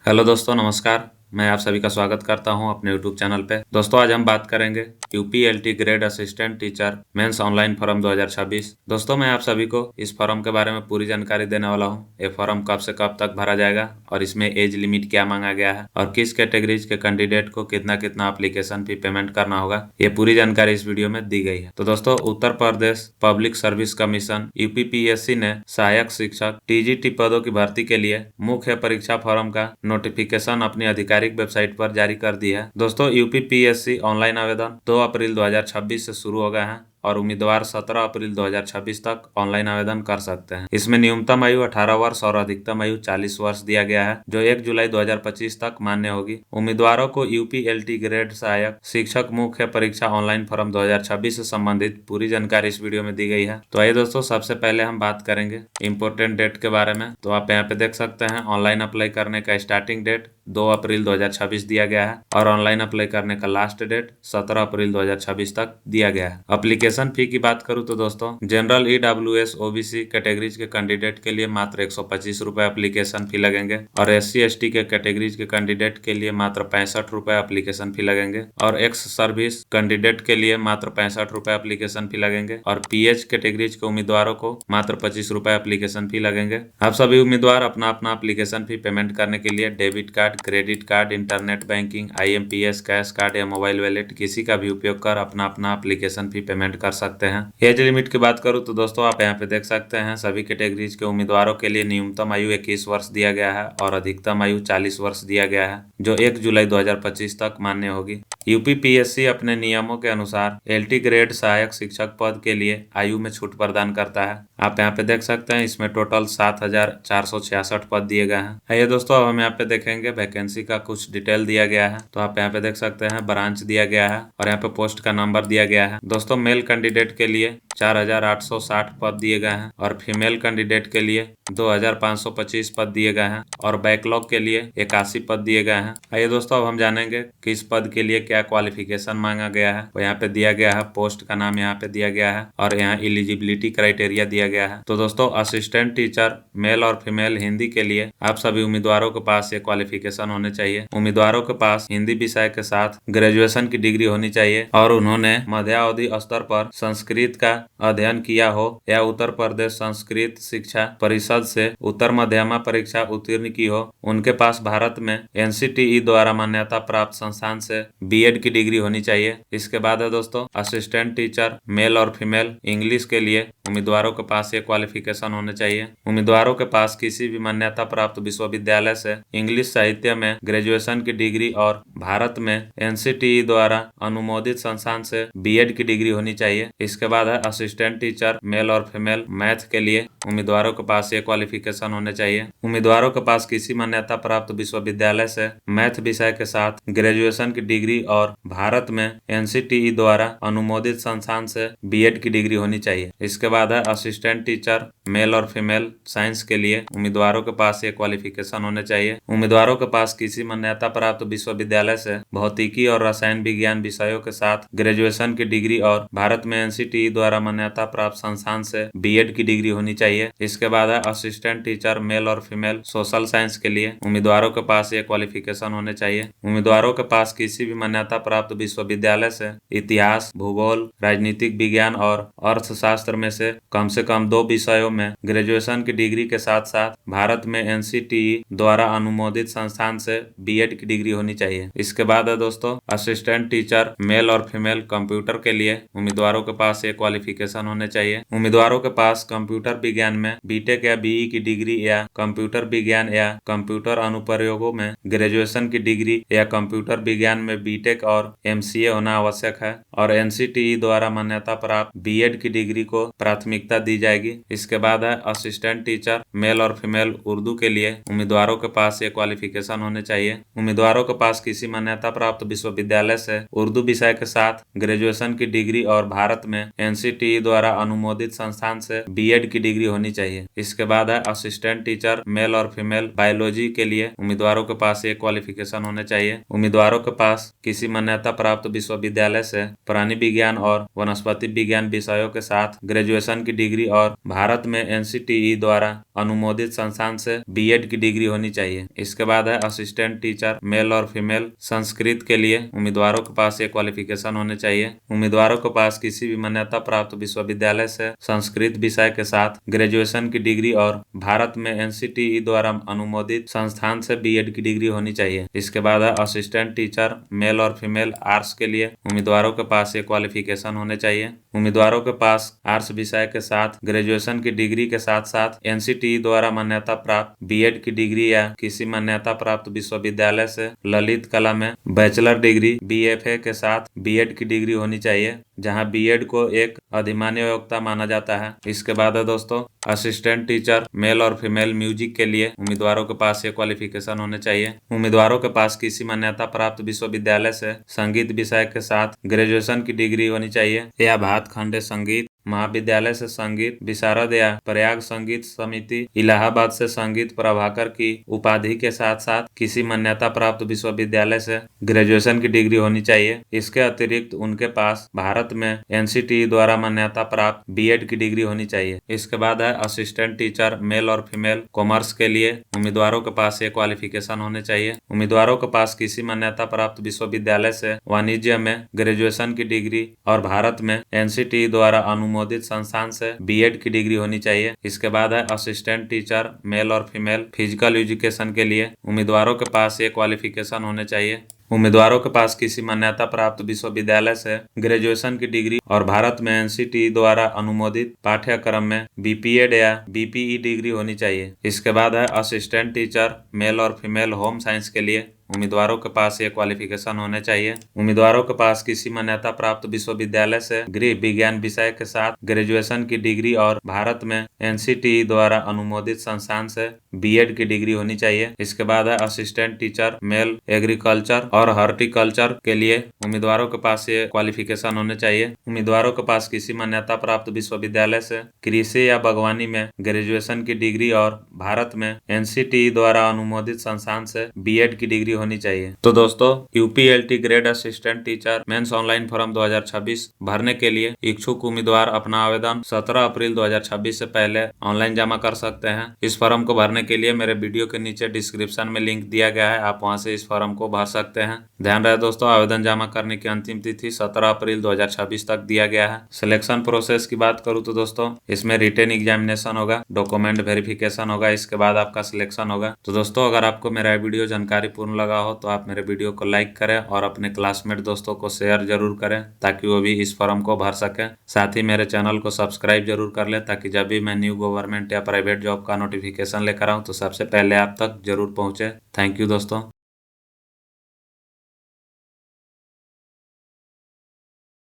Hello दोस्तों, नमस्कार। मैं आप सभी का स्वागत करता हूं अपने यूट्यूब चैनल पे। दोस्तों, आज हम बात करेंगे UPLT grade assistant teacher mains online form 2026। दोस्तों, मैं आप सभी को इस फॉर्म के बारे में पूरी जानकारी देने वाला हूं। ये फॉर्म कब से कब तक भरा जाएगा और इसमें एज लिमिट क्या मांगा गया है और किस कैटेगरीज के कैंडिडेट को कितना कितना एप्लीकेशन फी पेमेंट करना होगा, ये पूरी जानकारी इस वीडियो में दी गई है। तो दोस्तों, Uttar Pradesh public service commission UPPSC ने सहायक शिक्षक टीजीटी पदों की भर्ती के लिए मुख्य परीक्षा फॉर्म का नोटिफिकेशन अपनी आधिकारिक वेबसाइट पर जारी कर दी है। दोस्तों, यूपीपीएससी ऑनलाइन आवेदन 2 अप्रैल 2026 से शुरू हो गए हैं और उम्मीदवार 17 अप्रैल 2026 तक ऑनलाइन आवेदन कर सकते हैं। इसमें न्यूनतम आयु 18 वर्ष और अधिकतम आयु 40 वर्ष दिया गया है, जो 1 जुलाई 2025 तक मान्य होगी। उम्मीदवारों को यूपीएलटी ग्रेड सहायक शिक्षक मुख्य परीक्षा ऑनलाइन फॉर्म 2026 से संबंधित पूरी जानकारी इस वीडियो में दी गई है। तो आइए दोस्तों, सबसे पहले हम बात करेंगे इम्पोर्टेंट डेट के बारे में। तो आप यहाँ पे देख सकते हैं ऑनलाइन अप्लाई करने का स्टार्टिंग डेट 2 अप्रैल 2026 दिया गया है और ऑनलाइन अप्लाई करने का लास्ट डेट 17 अप्रैल 2026 तक दिया गया है। एप्लीकेशन फी की बात करूं तो दोस्तों, जनरल ईडब्ल्यूएस ओबीसी कैटेगरीज के कैंडिडेट के लिए मात्र 125 रुपए एप्लीकेशन फी लगेंगे और एससी एसटी के कैटेगरीज के कैंडिडेट के लिए मात्र 65 रुपए एप्लीकेशन फी लगेंगे और एक्स सर्विस कैंडिडेट के लिए मात्र 65 रुपए एप्लीकेशन फी लगेंगे और पीएच कैटेगरीज के उम्मीदवारों को मात्र 25 रुपए एप्लीकेशन फी लगेंगे। आप सभी उम्मीदवार अपना अपना एप्लीकेशन फी पेमेंट करने के लिए debit card, credit card, internet banking, IMPS, cash card या मोबाइल वॉलेट किसी का भी उपयोग कर अपना अपना एप्लीकेशन फी पेमेंट कर सकते हैं। एज लिमिट की बात करूं तो दोस्तों, आप यहाँ पे देख सकते हैं सभी कैटेगरीज के उम्मीदवारों के लिए न्यूनतम आयु 21 वर्ष दिया गया है और अधिकतम आयु 40 वर्ष दिया गया है, जो 1 जुलाई 2025 तक मान्य होगी। यूपीपीएससी अपने नियमों के अनुसार एलटी ग्रेड सहायक शिक्षक पद के लिए आयु में छूट प्रदान करता है। आप यहाँ पे देख सकते हैं इसमें टोटल 7,466 पद दिए गए हैं। आइए दोस्तों, अब हम यहाँ पे देखेंगे वैकेंसी का कुछ डिटेल दिया गया है। तो आप यहाँ पे देख सकते हैं ब्रांच दिया गया है और यहाँ पे पोस्ट का नंबर दिया गया है। दोस्तों, मेल कैंडिडेट के लिए 4,860 पद दिए गए हैं और फीमेल कैंडिडेट के लिए 2,525 पद दिए गए हैं और बैकलॉग के लिए 81 पद दिए गए हैं। आइए दोस्तों, अब हम जानेंगे किस पद के लिए क्या क्वालिफिकेशन मांगा गया है। वो यहाँ पे दिया गया है, पोस्ट का नाम यहाँ पे दिया गया है और यहाँ एलिजिबिलिटी क्राइटेरिया दिया गया है। तो दोस्तों, असिस्टेंट टीचर मेल और फीमेल हिंदी के लिए आप सभी उम्मीदवारों के पास ये क्वालिफिकेशन होने चाहिए। उम्मीदवारों के पास हिंदी विषय के साथ ग्रेजुएशन की डिग्री होनी चाहिए और उन्होंने मध्यावधि स्तर पर संस्कृत का अध्ययन किया हो या उत्तर प्रदेश संस्कृत शिक्षा परिषद से उत्तर मध्यमा परीक्षा उत्तीर्ण की हो। उनके पास भारत में एनसीटीई द्वारा मान्यता प्राप्त संस्थान से बीएड की डिग्री होनी चाहिए। इसके बाद है दोस्तों, असिस्टेंट टीचर मेल और फीमेल इंग्लिश के लिए उम्मीदवारों के पास ये क्वालिफिकेशन होने चाहिए। उम्मीदवारों के पास किसी भी मान्यता प्राप्त विश्वविद्यालय से इंग्लिश साहित्य में ग्रेजुएशन की डिग्री और भारत में एनसीटीई द्वारा अनुमोदित संस्थान से बीएड की डिग्री होनी चाहिए। इसके बाद है असिस्टेंट टीचर मेल और फीमेल मैथ के लिए उम्मीदवारों के पास ये क्वालिफिकेशन होने चाहिए। उम्मीदवारों के पास किसी मान्यता प्राप्त विश्वविद्यालय से मैथ विषय के साथ ग्रेजुएशन की डिग्री और भारत में एनसीटीई द्वारा अनुमोदित संस्थान से बीएड की डिग्री होनी चाहिए। इसके बाद है असिस्टेंट टीचर मेल और फीमेल साइंस के लिए उम्मीदवारों के पास ये क्वालिफिकेशन होने चाहिए। उम्मीदवारों के पास किसी मान्यता प्राप्त विश्वविद्यालय से भौतिकी और रसायन विज्ञान विषयों के साथ ग्रेजुएशन की डिग्री और भारत में एनसीटीई द्वारा मान्यता प्राप्त संस्थान से बीएड की डिग्री होनी चाहिए। इसके बाद है असिस्टेंट टीचर मेल और फीमेल सोशल साइंस के लिए उम्मीदवारों के पास ये क्वालिफिकेशन होने चाहिए। उम्मीदवारों के पास किसी भी मान्यता प्राप्त विश्वविद्यालय से इतिहास, भूगोल, राजनीतिक विज्ञान और अर्थशास्त्र में से कम 2 विषयों में ग्रेजुएशन की डिग्री के साथ साथ भारत में एनसीटीई द्वारा अनुमोदित संस्थान से बीएड की डिग्री होनी चाहिए। इसके बाद है दोस्तों, असिस्टेंट टीचर मेल और फीमेल कंप्यूटर के लिए उम्मीदवारों के पास ये क्वालिफिकेशन होने चाहिए। उम्मीदवारों के पास कंप्यूटर विज्ञान में बीटेक या बीई की डिग्री या कंप्यूटर विज्ञान या कंप्यूटर अनुप्रयोगों में ग्रेजुएशन की डिग्री या कंप्यूटर विज्ञान में बीटेक और एमसीए होना आवश्यक है और एनसीटीई द्वारा मान्यता प्राप्त बीएड की डिग्री को प्राथमिकता दी जाएगी। इसके बाद है असिस्टेंट टीचर मेल और फीमेल उर्दू के लिए उम्मीदवारों के पास ये क्वालिफिकेशन होने चाहिए। उम्मीदवारों के पास किसी मान्यता प्राप्त विश्वविद्यालय से उर्दू विषय के साथ ग्रेजुएशन की डिग्री और भारत में एनसीटीई एनसीटीई द्वारा अनुमोदित संस्थान से बीएड की डिग्री होनी चाहिए। इसके बाद है असिस्टेंट टीचर मेल और फीमेल बायोलॉजी के लिए उम्मीदवारों के पास ये क्वालिफिकेशन होने चाहिए। उम्मीदवारों के पास किसी मान्यता प्राप्त विश्वविद्यालय से प्राणी विज्ञान और वनस्पति विज्ञान विषयों के साथ ग्रेजुएशन की डिग्री और भारत में एनसीटीई द्वारा अनुमोदित संस्थान से बीएड की डिग्री होनी चाहिए। इसके बाद है असिस्टेंट टीचर मेल और फीमेल संस्कृत के लिए उम्मीदवारों के पास ये क्वालिफिकेशन होने चाहिए। उम्मीदवारों के पास किसी भी मान्यता प्राप्त विश्वविद्यालय से संस्कृत विषय के साथ ग्रेजुएशन की डिग्री और भारत में एनसीटीई द्वारा अनुमोदित संस्थान से बीएड की डिग्री होनी चाहिए। इसके बाद है असिस्टेंट टीचर मेल और फीमेल आर्ट्स के लिए उम्मीदवारों के पास ये क्वालिफिकेशन होने चाहिए। उम्मीदवारों के पास आर्ट्स विषय के साथ ग्रेजुएशन की डिग्री के साथ साथ एनसीटीई द्वारा मान्यता प्राप्त बीएड की डिग्री या किसी मान्यता प्राप्त विश्वविद्यालय से ललित कला में बैचलर डिग्री बीएफए के साथ बीएड की डिग्री होनी चाहिए, जहां बीएड को एक अधिमान्य योग्यता माना जाता है। इसके बाद है दोस्तों असिस्टेंट टीचर मेल और फीमेल म्यूजिक के लिए उम्मीदवारों के पास ये क्वालिफिकेशन होने चाहिए। उम्मीदवारों के पास किसी मान्यता प्राप्त विश्वविद्यालय से संगीत विषय के साथ ग्रेजुएशन की डिग्री होनी चाहिए या भातखंडे संगीत महाविद्यालय से संगीत विशारद या प्रयाग संगीत समिति इलाहाबाद से संगीत प्रभाकर की उपाधि के साथ साथ किसी मान्यता प्राप्त विश्वविद्यालय से ग्रेजुएशन की डिग्री होनी चाहिए। इसके अतिरिक्त उनके पास भारत में एनसीटीई द्वारा मान्यता प्राप्त बीएड की डिग्री होनी चाहिए। इसके बाद है असिस्टेंट टीचर मेल और फीमेल कॉमर्स के लिए उम्मीदवारों के पास ये क्वालिफिकेशन होने चाहिए। उम्मीदवारों के पास किसी मान्यता प्राप्त विश्वविद्यालय से वाणिज्य में ग्रेजुएशन की डिग्री और भारत में एनसीटीई द्वारा अनुमोदित संस्थान से बीएड की डिग्री होनी चाहिए। इसके बाद है असिस्टेंट टीचर मेल और फीमेल फिजिकल एजुकेशन के लिए उम्मीदवारों के पास ये क्वालिफिकेशन होने चाहिए। उम्मीदवारों के पास किसी मान्यता प्राप्त विश्वविद्यालय से ग्रेजुएशन की डिग्री और भारत में एनसीटीई द्वारा अनुमोदित पाठ्यक्रम में बीपीएड या बीपीई डिग्री होनी चाहिए। इसके बाद है असिस्टेंट टीचर मेल और फीमेल होम साइंस के लिए उम्मीदवारों के पास ये क्वालिफिकेशन होने चाहिए। उम्मीदवारों के पास किसी मान्यता प्राप्त विश्वविद्यालय से गृह विज्ञान विषय के साथ ग्रेजुएशन की डिग्री और भारत में एनसीटीई द्वारा अनुमोदित संस्थान से बीएड की डिग्री होनी चाहिए। इसके बाद है असिस्टेंट टीचर मेल एग्रीकल्चर और हॉर्टिकल्चर के लिए उम्मीदवारों के पास ये क्वालिफिकेशन होने चाहिए। उम्मीदवारों के पास किसी मान्यता प्राप्त विश्वविद्यालय से कृषि या बागवानी में ग्रेजुएशन की डिग्री और भारत में एनसीटीई द्वारा अनुमोदित संस्थान से बीएड की डिग्री होनी चाहिए। तो दोस्तों UPLT grade assistant teacher mains online form 2026 भरने के लिए इच्छुक उम्मीदवार अपना आवेदन 17 अप्रैल 2026 से पहले ऑनलाइन जमा कर सकते हैं। इस फॉर्म को भरने के लिए मेरे वीडियो के नीचे डिस्क्रिप्शन में लिंक दिया गया है, आप वहां से इस फॉर्म को भर सकते हैं। ध्यान रहे दोस्तों, आवेदन जमा करने की अंतिम तिथि 17 अप्रैल 2026 तक दिया गया है। सिलेक्शन प्रोसेस की बात करूँ तो दोस्तों इसमें रिटन एग्जामिनेशन होगा, डॉक्यूमेंट वेरिफिकेशन होगा, इसके बाद आपका सिलेक्शन होगा। तो दोस्तों अगर आपको मेरा वीडियो जानकारी पूर्ण लगा हो तो आप मेरे वीडियो को लाइक करें और अपने क्लासमेट दोस्तों को शेयर जरूर करें ताकि वो भी इस फॉर्म को भर सकें। साथ ही मेरे चैनल को सब्सक्राइब जरूर कर लें ताकि जब भी मैं न्यू गवर्नमेंट या प्राइवेट जॉब का नोटिफिकेशन लेकर आऊँ तो सबसे पहले आप तक जरूर पहुंचे। थैंक यू दोस्तों।